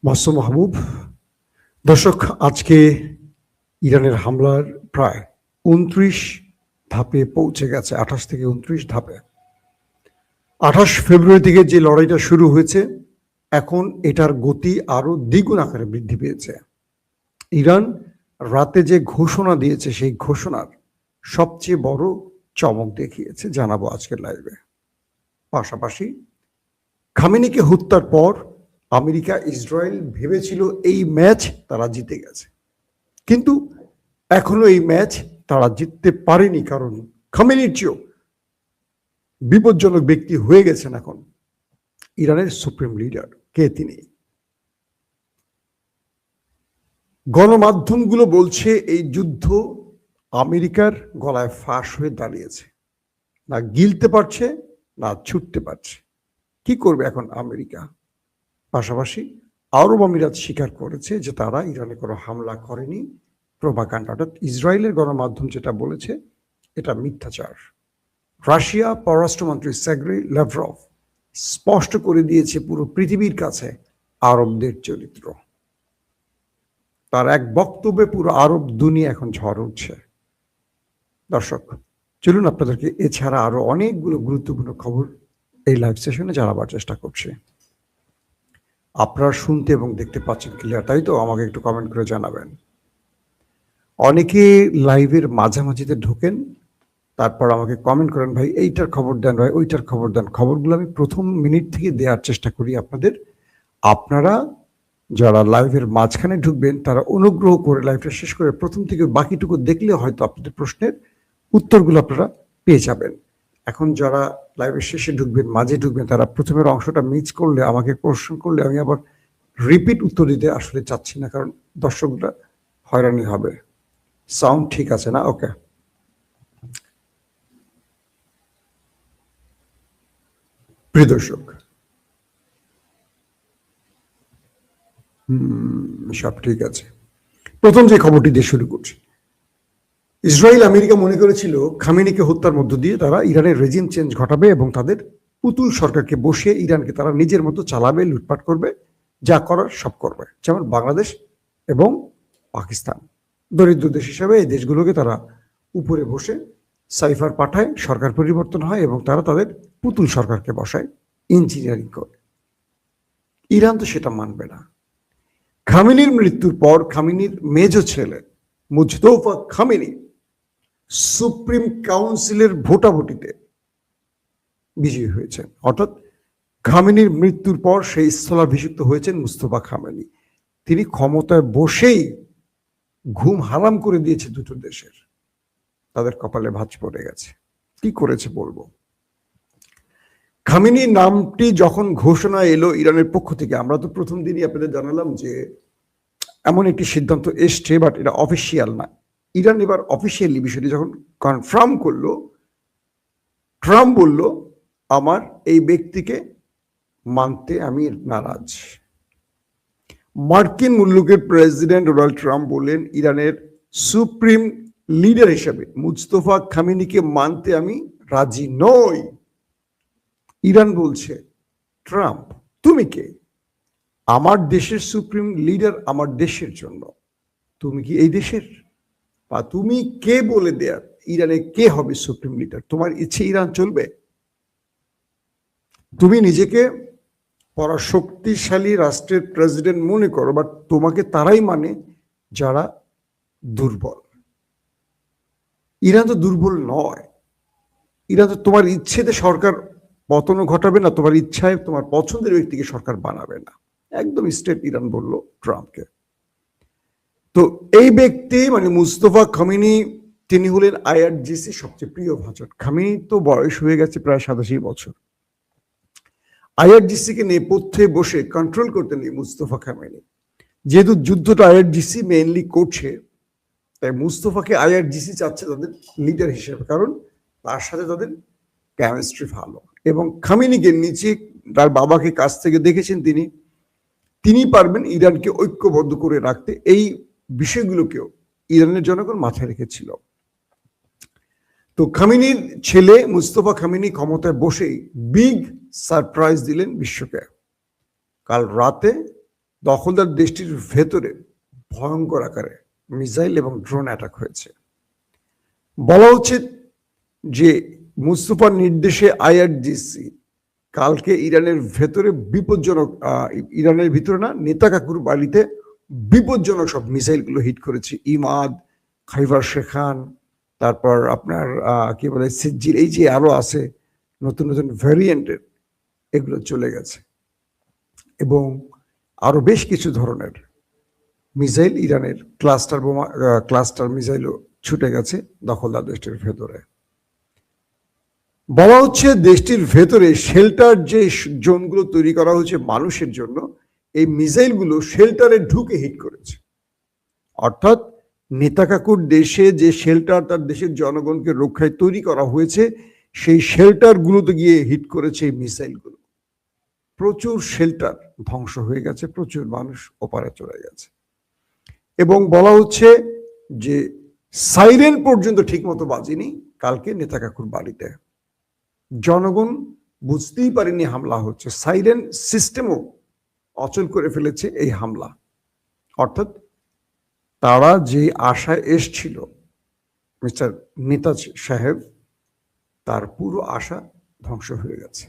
মাসুম মাহবুব। দর্শক, আজকে ইরানের হামলার প্রায় ২৯ ধাপে পৌঁছে গেছে, ২৮ থেকে ২৯ ধাপে। ২৮ ফেব্রুয়ারি থেকে যে লড়াইটা শুরু হয়েছে, এখন এটার গতি আরো দ্বিগুণ আকারে বৃদ্ধি পেয়েছে। ইরান রাতে যে ঘোষণা দিয়েছে, সেই ঘোষণার সবচেয়ে বড় চমক দেখিয়েছে, জানাবো আজকের লাইভে। পাশাপাশি খামেনিকে হত্যার পর আমেরিকা ইসরায়েল ভেবেছিল এই ম্যাচ তারা জিতে গেছে, কিন্তু এখনো এই ম্যাচ তারা জিততে পারেনি, কারণ খামেনির চেয়েও বিপজ্জনক ব্যক্তি হয়ে গেছেন এখন ইরানের সুপ্রিম লিডার। কে তিনি? গণমাধ্যমগুলো বলছে এই যুদ্ধ আমেরিকার গলায় ফাঁস হয়ে দাঁড়িয়েছে, না গিলতে পারছে না ছুটতে পারছে। কি করবে এখন আমেরিকা? পাশাপাশি আরব আমিরাত স্বীকার করেছে যে তারা ইরানে কোনো হামলা করেনি। প্রোপাগান্ডা, অর্থাৎ ইসরায়েলের গণমাধ্যম যেটা বলেছে এটা মিথ্যাচার। রাশিয়া পররাষ্ট্রমন্ত্রী সের্গেই ল্যাভরভ স্পষ্ট করে দিয়েছে পুরো পৃথিবীর কাছে আরবদের চরিত্র। তার এক বক্তব্যে পুরো আরব দুনিয়া এখন ঝড় উঠছে। দর্শক, চলুন আপনাদেরকে এছাড়া আরো অনেকগুলো গুরুত্বপূর্ণ খবর এই লাইভ সেশনে জানাবার চেষ্টা করছি। আপনারা শুনতে এবং দেখতে পাচ্ছেন ক্লিয়ার, তাই তো? আমাকে একটু কমেন্ট করে জানাবেন। অনেকে লাইভের মাঝামাঝিতে ঢোকেন, তারপর আমাকে কমেন্ট করেন, ভাই এইটার খবর দেন, ভাই ওইটার খবর দেন। খবরগুলো আমি প্রথম মিনিট থেকে দেওয়ার চেষ্টা করি আপনাদের। আপনারা যারা লাইভের মাঝখানে ঢুকবেন তারা অনুগ্রহ করে লাইভটা শেষ করে প্রথম থেকে বাকিটুকু দেখলে হয়তো আপনাদের প্রশ্নের উত্তরগুলো আপনারা পেয়ে যাবেন। এখন যারা লাইভের শেষে ঢুকবেন, মাঝে ঢুকবেন, তারা প্রথমের অংশটা মিস করলে, আমাকে প্রশ্ন করলে আমি আবার রিপিট উত্তর দিতে আসলে চাচ্ছি না, কারণ দর্শকরা হয়রানি হবে। সাউন্ড ঠিক আছে না? ওকে। প্রিয় দর্শক, সব ঠিক আছে। প্রথম যে খবরটি দিয়ে শুরু করছি। ইসরায়েল আমেরিকা মনে করেছিল খামেনিকে হত্যার মধ্য দিয়ে তারা ইরানের রেজিম চেঞ্জ ঘটাবে এবং তাদের পুতুল সরকারকে বসিয়ে ইরানকে তারা নিজের মতো চালাবে, লুটপাট করবে, যা করার সব করবে। যেমন বাংলাদেশ এবং পাকিস্তান দরিদ্র দেশ হিসাবে এই দেশগুলোকে তারা উপরে বসে সাইফার পাঠায়, সরকার পরিবর্তন হয় এবং তারা তাদের পুতুল সরকারকে বসায়, ইঞ্জিনিয়ারিং করে। ইরান তো সেটা মানবে না। খামেনির মৃত্যুর পর খামেনির মেজ ছেলে মুজতফা খামেনি সুপ্রিম কাউন্সিলের ভোটাভুটিতে বিজয়ী হয়েছেন, অর্থাৎ খামেনির মৃত্যুর পর সেই স্থলাভিষিক্ত হয়েছেন মুস্তফা খামেনি। তিনি ক্ষমতায় বসেই ঘুম হারাম করে দিয়েছে দুটো দেশের, তাদের কপালে ভাঁজ পড়ে গেছে। কি করেছে বলবো। খামেনি নামটি যখন ঘোষণা এলো ইরানের পক্ষ থেকে, আমরা তো প্রথম দিনই আপনাদের জানালাম যে এমন একটি সিদ্ধান্ত এসছে, বাট এটা অফিসিয়াল না। ইরান এবার অফিসিয়ালি বিষয়টি যখন কনফার্ম করলো, ট্রাম্প বলল আমার এই ব্যক্তিকে মানতে আমি নারাজ। মার্কিন মুলুকের প্রেসিডেন্ট ডোনাল্ড ট্রাম্প বললেন ইরানের সুপ্রিম লিডার হিসেবে মুস্তফা খামেনিকে মানতে আমি রাজি নই। ইরান বলছে, ট্রাম্প তুমি কে? আমার দেশের সুপ্রিম লিডার আমার দেশের জন্য, তুমি কি এই দেশের? বা তুমি কে বলে দেয়ার ইরানে কে হবে সুপ্রিম লিডার? তোমার ইচ্ছে ইরান চলবে? তুমি নিজেকে পরাশক্তিশালী রাষ্ট্রের প্রেসিডেন্ট মনে করো, বাট তোমাকে তারাই মানে যারা দুর্বল। ইরান তো দুর্বল নয়। ইরান তো তোমার ইচ্ছেতে সরকার পতনও ঘটাবে না, তোমার ইচ্ছায় তোমার পছন্দের ব্যক্তিকে সরকার বানাবে না। একদম স্ট্রেট ইরান বলল ট্রাম্পকে। তো এই ব্যক্তি মানে মুস্তফা খামেনি, তিনি হলেন আইআরজিসি সবচেয়ে প্রিয় ভাজন। খামেনি তো বয়স হয়ে গেছে প্রায় 87 বছর। আইআরজিসিকে নেপথ্যে বসে কন্ট্রোল করতেন এই মুস্তফা খামেনি। যেহেতু যুদ্ধটা আইআরজিসি মেইনলি করছে, তাই মুস্তফাকে আইআরজিসি চাচ্ছে তাদের লিডার হিসেবে, কারণ তার সাথে তাদের কেমিস্ট্রি ভালো। এবং খামেনিকে নিচে তার বাবাকে কাছ থেকে দেখেছেন তিনি পারবেন ইরানকে ঐক্যবদ্ধ করে রাখতে। এই বিষয়গুলোকেও ইরানের জনগণ মাথায় রেখেছিল। তো খামেনির ছেলে মুস্তফা খামেনি ক্ষমতায় বসেই বিগ সারপ্রাইজ দিলেন বিশ্বকে। কাল রাতে দখলদার দেশটির ভেতরে ভয়ঙ্কর আকারে মিসাইল এবং ড্রোন অ্যাটাক হয়েছে। বলা হচ্ছে যে মুস্তফার নির্দেশে আইআরজিসি কালকে ইরানের ভেতরে বিপজ্জনক, ইরানের ভিতরে না, নেতা কাকুর বাড়িতে বিপজ্জনক সব মিসাইলগুলো হিট করেছে। ইমাদ, খাইবার শেখান, তারপর আপনার কি বলে সিজ্জির, এই যে আরো আছে নতুন নতুন ভ্যারিয়েন্টের, এগুলো চলে গেছে। এবং আরো বেশ কিছু ধরনের মিসাইল, ইরানের ক্লাস্টার বোমা, ক্লাস্টার মিসাইলও ছুটে গেছে দখলদার দেশটির ভেতরে। বলা হচ্ছে দেশটির ভেতরে শেল্টার যে জোনগুলো তৈরি করা হয়েছে মানুষের জন্য, এই মিসাইলগুলো শেল্টারে ঢুকে হিট করেছে। অর্থাৎ নেতা কাকুর দেশে যে শেল্টার তার দেশের জনগণকে রক্ষায় তৈরি করা হয়েছে, সেই শেল্টারগুলোতে গিয়ে হিট করেছে এই মিসাইলগুলো। প্রচুর শেল্টার ধ্বংস হয়ে গেছে, প্রচুর মানুষ ওপারে চলে গেছে। এবং বলা হচ্ছে যে সাইরেন পর্যন্ত ঠিকমতো বাজেনি কালকে নেতা কাকুর বাড়িতে। জনগণ বুঝতেই পারেনি হামলা হচ্ছে, সাইরেন সিস্টেমও অচল করে ফেলেছে এই হামলা। অর্থাৎ তারা যে আশায় এসছিল মিস্টার নেতাজ সাহেব, তার পুরো আশা ধ্বংস হয়ে গেছে।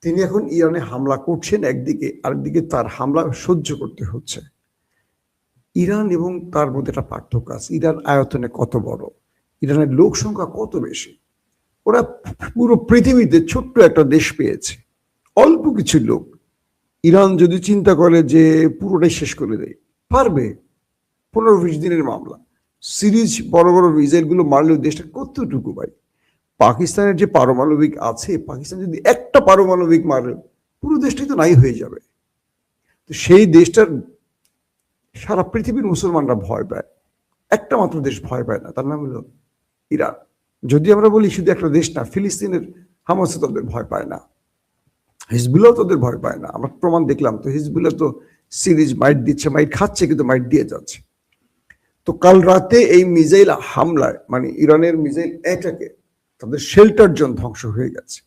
তিনি এখন ইরানে হামলা করছেন একদিকে, আরেকদিকে তার হামলা সহ্য করতে হচ্ছে। ইরান এবং তার মধ্যে একটা পার্থক্য আছে। ইরান আয়তনে কত বড়, ইরানের লোক সংখ্যা কত বেশি। ওরা পুরো পৃথিবীতে ছোট্ট একটা দেশ পেয়েছে, অল্প কিছু লোক। ইরান যদি চিন্তা করে যে পুরোটাই শেষ করে দেয়, পারবে। 15-20 দিনের মামলা, সিরিজ বড় বড় মিসাইলগুলো মারলেও দেশটা কতটুকু ভাই। পাকিস্তানের যে পারমাণবিক আছে, পাকিস্তান যদি একটা পারমাণবিক মারে পুরো দেশটাই তো নাই হয়ে যাবে। তো সেই দেশটার সারা পৃথিবীর মুসলমানরা ভয় পায়, একটা মাত্র দেশ ভয় পায় না, তার নাম হলো ইরান। যদি আমরা বলি শুধু একটা দেশ না, ফিলিস্তিনের হামাসও তাদের ভয় পায় না, হিজবুল্লাহ তাদের ভয় পায় না। আমরা প্রমাণ দেখলাম তো, হিজবুল্লাহ তো সিরিজ মাইট দিচ্ছে, মাইট খাচ্ছে, কিন্তু মাইট দিয়ে যাচ্ছে। তো কাল রাতে এই মিসাইল হামলায়, মানে ইরানের মিসাইল অ্যাটাকে তাদের শেল্টার জোন ধ্বংস হয়ে গেছে।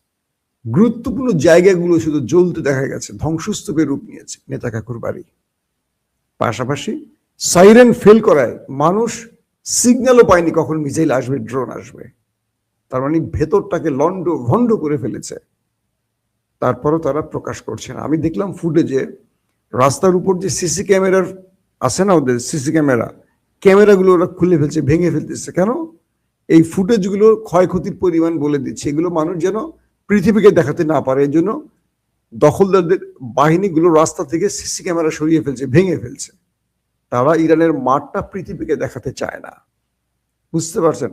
গুরুত্বপূর্ণ জায়গাগুলো শুধু জ্বলতে দেখা গেছে, ধ্বংসস্তূপের রূপ নিয়েছে নেতা কাকুর বাড়ি। পাশাপাশি সাইরেন ফেল করায় মানুষ সিগন্যালও পায়নি কখন মিসাইল আসবে, ড্রোন আসবে। তার মানে ভেতরটাকে লন্ড ভন্ড করে ফেলেছে। তারপরও তারা প্রকাশ করছে না। আমি দেখলাম ফুটেজে, রাস্তার উপর যে সিসি ক্যামেরার আছে না, ওদের সিসি ক্যামেরাগুলো ওরা খুলে ফেলছে, ভেঙে ফেলতেছে। কেন? এই ফুটেজগুলো ক্ষয়ক্ষতির পরিমাণ বলে দিচ্ছে, এগুলো মানুষ যেন পৃথিবীকে দেখাতে না পারে। এই জন্য দখলদারদের বাহিনীগুলো রাস্তা থেকে সিসি ক্যামেরা সরিয়ে ফেলছে, ভেঙে ফেলছে। তারা ইরানের মাঠটা পৃথিবীকে দেখাতে চায় না। বুঝতে পারছেন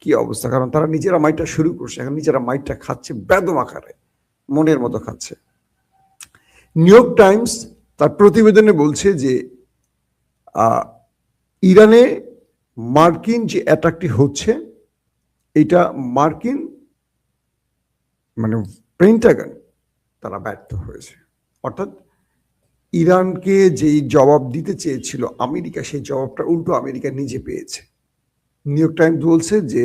কি অবস্থা? কারণ তারা নিজেরা মাইটটা শুরু করছে, এখন নিজেরা মাইটটা খাচ্ছে বেদম আকারে, মনের মতো খাচ্ছে। নিউ ইয়র্ক টাইমস তার প্রতিবেদনে বলছে যে ইরানে মার্কিন যে অ্যাটাকটি হচ্ছে, এটা মার্কিন মানে পেন্টাগন তারা ব্যর্থ হয়েছে। অর্থাৎ ইরানকে যেই জবাব দিতে চেয়েছিল আমেরিকা, সেই জবাবটা উল্টো আমেরিকা নিজে পেয়েছে। নিউ ইয়র্ক টাইমস বলছে যে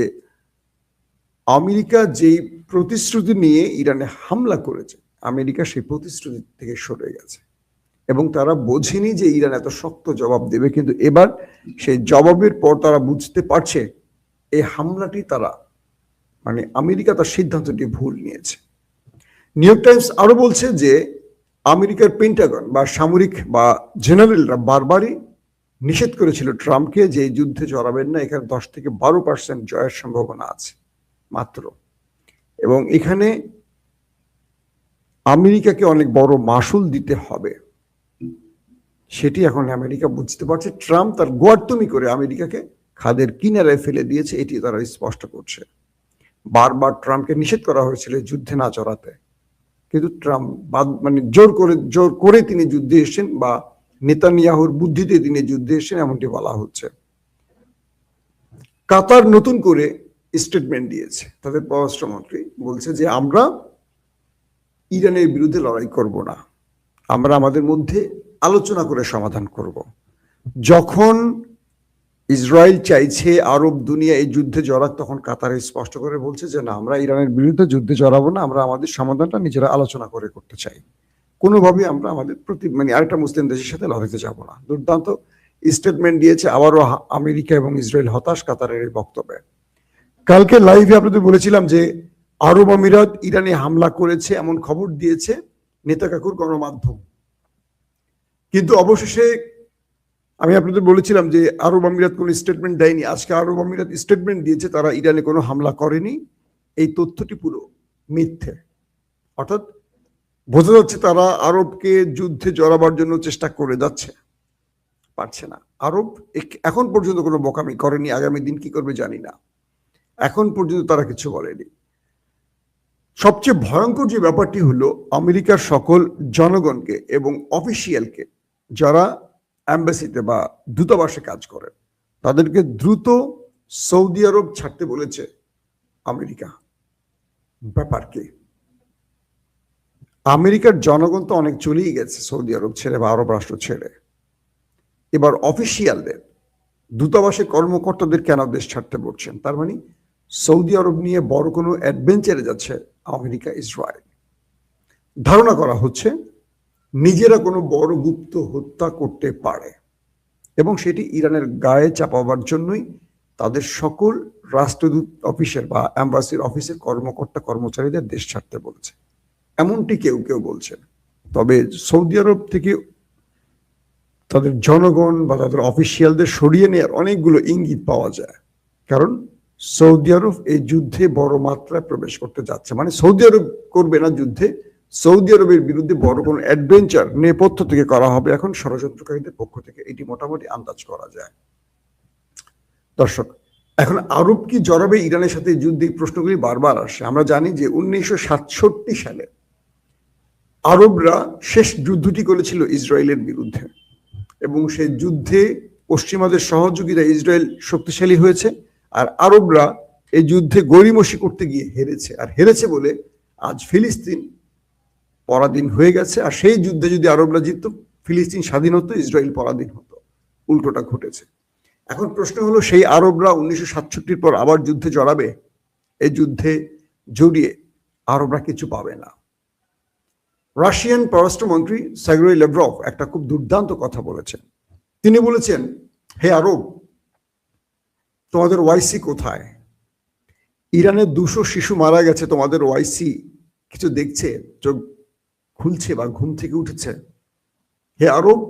আমেরিকা যেই প্রতিশ্রুতি নিয়ে ইরানে হামলা করেছে, আমেরিকা সেই প্রতিশ্রুতি থেকে সরে গেছে এবং তারা বোঝেনি যে ইরান এত শক্ত জবাব দেবে। কিন্তু এবার সেই জবাবের পর তারা বুঝতে পারছে এই হামলাটি তারা, মানে আমেরিকা তার সিদ্ধান্তটি ভুল নিয়েছে। নিউ ইয়র্ক টাইমস আরো বলছে যে আমেরিকার পেন্টাগন বা সামরিক বা জেনারেলরা বারবারই নিষেধ করেছিল ট্রাম্পকে যে এই যুদ্ধে জড়াবেন না, এখানে 10 থেকে 12% জয়ের সম্ভাবনা আছে মাত্র। এবং এখানে আমেরিকাকে অনেক বড় মাসুল দিতে হবে, সেটি এখন আমেরিকা বুঝতে পারছে। ট্রাম্প তার গোয়ার্তুমি করে আমেরিকাকে খাদের কিনারায় ফেলে দিয়েছে, এটি তারা স্পষ্ট করছে। বারবার ট্রাম্পকে নিষেধ করা হয়েছিল যুদ্ধে না জড়াতে, কিন্তু ট্রাম্প মানে জোর করে তিনি যুদ্ধে এসেছেন, বা নেতানিয়াহুর বুদ্ধিতে তিনি যুদ্ধে এসেছেন, এমনটি বলা হচ্ছে। কাতার নতুন করে স্টেটমেন্ট দিয়েছে, তাদের পররাষ্ট্রমন্ত্রী বলছে যে আমরা ইরানের বিরুদ্ধে লড়াই করব না, আমরা আমাদের মধ্যে আলোচনা করে সমাধান করব। যখন ইসরায়েল চাইছে আরব দুনিয়া এই যুদ্ধে জড়াক, তখন কাতার স্পষ্ট করে বলছে যে না, আমরা ইরানের বিরুদ্ধে যুদ্ধে জড়াবো না, আমরা আমাদের সমাধানটা নিজেরা আলোচনা করে করতে চাই। কোনোভাবেই আমরা আমাদের মানে আরেকটা মুসলিম দেশের সাথে লড়াইতে যাব না। দুর্দান্ত স্টেটমেন্ট দিয়েছে আবারও আমেরিকা এবং ইসরায়েল হতাশ কাতারের এই বক্তব্যে। কালকে লাইভে আপনাদের বলেছিলাম যে আরব আমিরাত ইরানে হামলা করেছে এমন খবর দিয়েছে নেতা কাকুর গণমাধ্যম, কিন্তু অবশেষে আমি আপনাদের বলেছিলাম যে আরব আমিরাত কোনো স্টেটমেন্ট দেয়নি। আজকে আরব আমিরাত স্টেটমেন্ট দিয়েছে তারা ইরানে কোনো হামলা করেনি। এই তথ্যটি পুরো মিথ্যে। অর্থাৎ বোঝা যাচ্ছে তারা আরবকে যুদ্ধে জড়াবার জন্য চেষ্টা করে যাচ্ছে, পারছে না। আরব এখন পর্যন্ত কোনো বোকামি করেনি, আগামী দিন কি করবে জানি না। এখন পর্যন্ত তারা কিছু বলেনি। সবচেয়ে ভয়ঙ্কর যে ব্যাপারটি হলো আমেরিকার সকল জনগণকে এবং অফিসিয়ালকে যারা অ্যাম্বাসিতে বা দূতাবাসে কাজ করেন তাদেরকে দ্রুত সৌদি আরব ছাড়তে বলেছে আমেরিকা। ব্যাপার কি? আমেরিকার জনগণ তো অনেক চলেই গেছে সৌদি আরব ছেড়ে বা আরব রাষ্ট্র ছেড়ে। এবার অফিসিয়ালদের দূতাবাসের কর্মকর্তাদের কেন দেশ ছাড়তে বলছেন? তার মানে সৌদি আরব নিয়ে বড় কোনো অ্যাডভেঞ্চারে যাচ্ছে আমেরিকা ইসরায়েল। ধারণা করা হচ্ছে নিজেরা কোনো বড় গুপ্ত হত্যা করতে পারে এবং সেটি ইরানের গায়ে চাপাবার জন্যই তাদের সকল রাষ্ট্রদূত অফিসের বা অ্যাম্বাসির অফিসের কর্মকর্তা কর্মচারীদের দেশ ছাড়তে বলেছে, এমনটি কেউ কেউ বলছেন। তবে সৌদি আরব থেকে তাদের জনগণ বা তাদের অফিসিয়ালদের সরিয়ে নেওয়ার অনেকগুলো ইঙ্গিত পাওয়া যায়, কারণ সৌদি আরব এই যুদ্ধে বড় মাত্রায় প্রবেশ করতে যাচ্ছে। মানে সৌদি আরব করবে না যুদ্ধে, সৌদি আরবের বিরুদ্ধে বড় কোনো অ্যাডভেঞ্চার নেপথ্য থেকে করা হবে এখন ষড়যন্ত্রকারীদের পক্ষ থেকে, এটি মোটামুটি আন্দাজ করা যায়। দর্শক, এখন আরব কি জড়াবে ইরানের সাথে যুদ্ধে? প্রশ্নগুলি বারবার আসে। আমরা জানি যে 1967 সালে আরবরা শেষ যুদ্ধটি করেছিল ইসরায়েলের বিরুদ্ধে এবং সেই যুদ্ধে পশ্চিমাদের সহযোগিতা ইসরায়েল শক্তিশালী হয়েছে, আর আরবরা এই যুদ্ধে গড়িমসি করতে গিয়ে হেরেছে। আর হেরেছে বলে আজ ফিলিস্তিন পরাধীন হয়ে গেছে। আর সেই যুদ্ধে যদি আরবরা জিতত, ফিলিস্তিন স্বাধীন হতো, ইসরায়েল পরাধীন হতো। উল্টোটা ঘটেছে। এখন প্রশ্ন হলো, সেই আরবরা 1967 পর আবার যুদ্ধে জড়াবে? এই যুদ্ধে জড়িয়ে আরবরা কিছু পাবে না। রাশিয়ান পররাষ্ট্রমন্ত্রী সার্গেই ল্যাভরভ একটা খুব দুর্দান্ত কথা বলেছেন। তিনি বলেছেন, হে আরব, তোমাদের ওয়াইসি কোথায়? ইরানের 200 শিশু মারা গেছে, তোমাদের ওয়াইসি কিছু দেখছে? চোখ খুলছে বা ঘুম থেকে উঠেছে? হে আরব,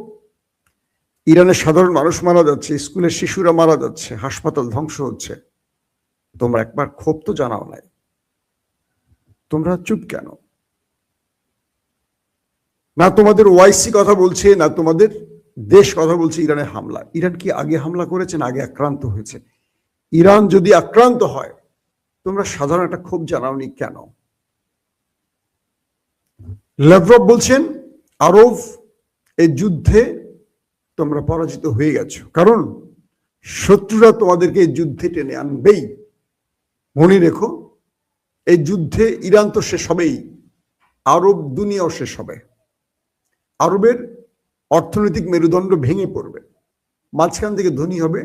ইরানের সাধারণ মানুষ মারা যাচ্ছে, স্কুলের শিশুরা মারা যাচ্ছে, হাসপাতাল ধ্বংস হচ্ছে, তোমরা একবার ক্ষোভ তো জানাও নাই। তোমরা চুপ কেন? না তোমাদের ওয়াইসি কথা বলছে, না তোমাদের দেশ কথা বলছে ইরানের হামলা। ইরান কি আগে হামলা করেছে না আগে আক্রান্ত হয়েছে? ইরান যদি আক্রান্ত হয়, তোমরা সাধারণ একটা ক্ষোভ জানাওনি কেন? ল্যাভরভ বলছেন, আরব এই যুদ্ধে তোমরা পরাজিত হয়ে গেছো, কারণ শত্রুরা তোমাদেরকে এই যুদ্ধে টেনে আনবেই। মনে রেখো, এই যুদ্ধে ইরান তো শেষ হবেই, আরব দুনিয়াও শেষ হবে। আরবের অর্থনৈতিক মেরুদণ্ড ভেঙে পড়বে, মাঝখান থেকে ধনী হবে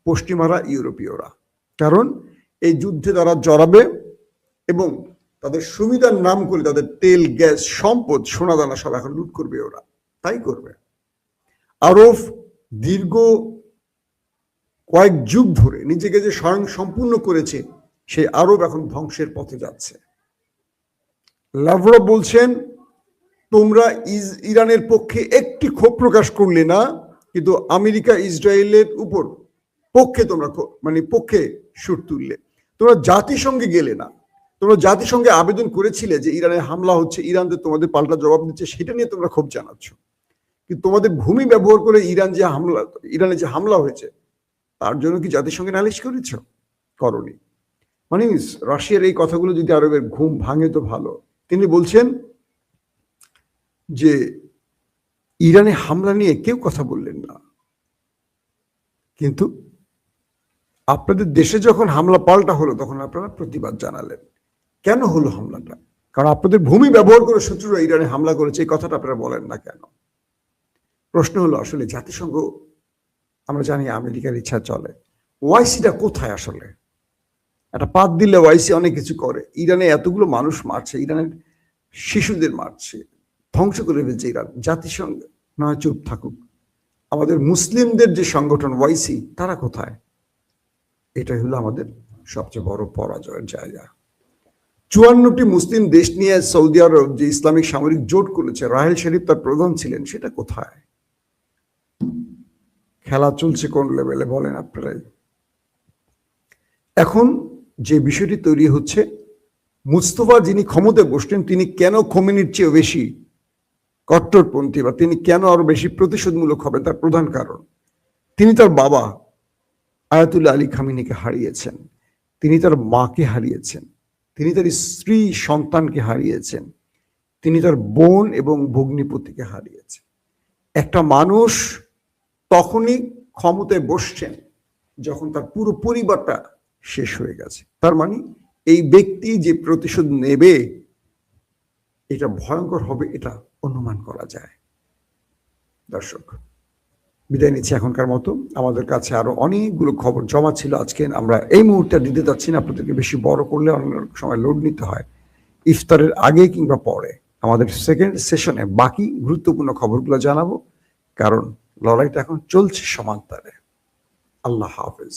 পশ্চিমারা, ইউরোপীয়রা। কারণ এই যুদ্ধে তারা জড়াবে এবং তাদের সুবিধার নাম করে তাদের তেল, গ্যাস, সম্পদ, সোনাদানা সব এখন লুট করবে ওরা। তাই করবে। আরব দীর্ঘ কয়েক যুগ ধরে নিজেকে যে স্বয়ং সম্পূর্ণ করেছে, সেই আরব এখন ধ্বংসের পথে যাচ্ছে। ল্যাভরভ বলছেন, তোমরা ইরানের পক্ষে একটি ক্ষোভ প্রকাশ করলে না, কিন্তু আমেরিকা ইসরায়েলের উপর পক্ষে তোমরা পক্ষে সুর তুললে। তোমরা জাতিসংঘে গেলে না। তোমরা জাতিসংঘে আবেদন করেছিলে যে ইরানের হামলা হচ্ছে, ইরান যে তোমাদের পাল্টা জবাব দিচ্ছে, সেটা নিয়ে তোমরা ক্ষোভ জানাচ্ছ। কিন্তু তোমাদের ভূমি ব্যবহার করে ইরানে যে হামলা হয়েছে, তার জন্য কি জাতিসংঘে নালিশ করেছ? করনি। মানে রাশিয়ার এই কথাগুলো যদি আরবের ঘুম ভাঙে তো ভালো। তিনি বলছেন যে ইরানে হামলা নিয়ে কেউ কথা বললেন না, কিন্তু আপনাদের দেশে যখন হামলা পাল্টা হলো তখন আপনারা প্রতিবাদ জানালেন। কেন হলো হামলাটা? কারণ আপনাদের ভূমি ব্যবহার করে শত্রুরা ইরানে হামলা করেছে, এই কথাটা আপনারা বলেন না কেন? প্রশ্ন হলো, আসলে জাতিসংঘ, আমরা জানি আমেরিকার ইচ্ছা চলে, ওয়াইসিটা কোথায়? আসলে একটা পাত দিলে ওয়াইসি অনেক কিছু করে। ইরানে এতগুলো মানুষ মারছে, ইরানের শিশুদের মারছে, ধ্বংস করে ফেলছে ইরান। জাতিসংঘ নয় চুপ থাকুক, আমাদের মুসলিমদের যে সংগঠন ওয়াইসি তারা কোথায়? এটাই হলো আমাদের সবচেয়ে বড় পরাজয়ের জায়গা। 54টি মুসলিম দেশ নিয়ে সৌদি আরব যে ইসলামিক সামরিক জোট করেছে, রাহেল শরীফ তার প্রধান ছিলেন, সেটা কোথায়? খেলা চলছে কোন লেভেলে বলেন আপনারাই। এখন যে বিষয়টি তৈরি হচ্ছে, মুস্তফা যিনি ক্ষমতায় বসলেন তিনি কেন খোমেনির চেয়ে বেশি কট্টরপন্থী বা তিনি কেন আরো বেশি প্রতিশোধমূলক হবেন, তার প্রধান কারণ তিনি তার বাবা আয়াতুল্লাহ আলী খামেনিকে হারিয়েছেন, তিনি তার মাকে হারিয়েছেন, তিনি তার স্ত্রী সন্তানকে হারিয়েছেন, তিনি তার বোন এবং ভগ্নিপতিকে হারিয়েছেন। একটা মানুষ তখনই ক্ষমতায় বসছেন যখন তার পুরো পরিবারটা শেষ হয়ে গেছে। তার মানে এই ব্যক্তি যে প্রতিশোধ নেবে এটা ভয়ঙ্কর হবে, এটা অনুমান করা যায়। দর্শক, বিদায় নিচ্ছি এখনকার মতো। আমাদের কাছে আরো অনেকগুলো খবর জমা ছিল আজকে, আমরা এই মুহূর্তে দিতে যাচ্ছি না, আপনাদেরকে বেশি বড় করলে অনেক সময় লোড নিতে হয়। ইফতারের আগে কিংবা পরে আমাদের সেকেন্ড সেশনে বাকি গুরুত্বপূর্ণ খবরগুলো জানাবো, কারণ লড়াইটা এখন চলছে সমান্তরে। আল্লাহ হাফেজ।